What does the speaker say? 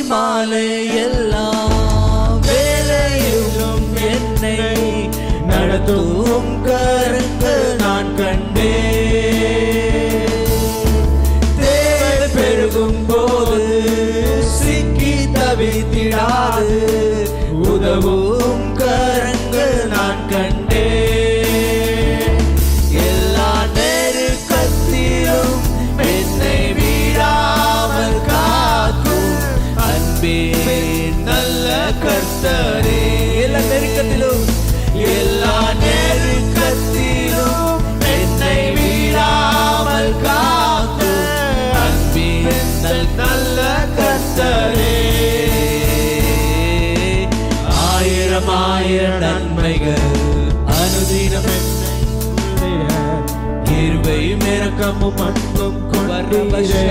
மாலை எல்லா வேலையிலும் என்னை நடத்தும் கரங்கள் நான் கண்டேன். தேவை பெருகும் போது சிக்கி தவித்திடாது உதவும் கரங்கள் நான் கண்டேன். எல்லா நெருக்கத்திலும் என்னை வீழாமல் காக்கும் அன்பே நல்ல கர்த்தரே. எல்லா நெருக்கத்திலும் என்னை வீழாமல் காக்கும் அன்பே நல்ல கர்த்தரே. ஆயிரம் ஆயிரம் நன்மைகள் அனுதினம் கிருபையும் இரக்கமும் அன்பும் கொண்டீரே.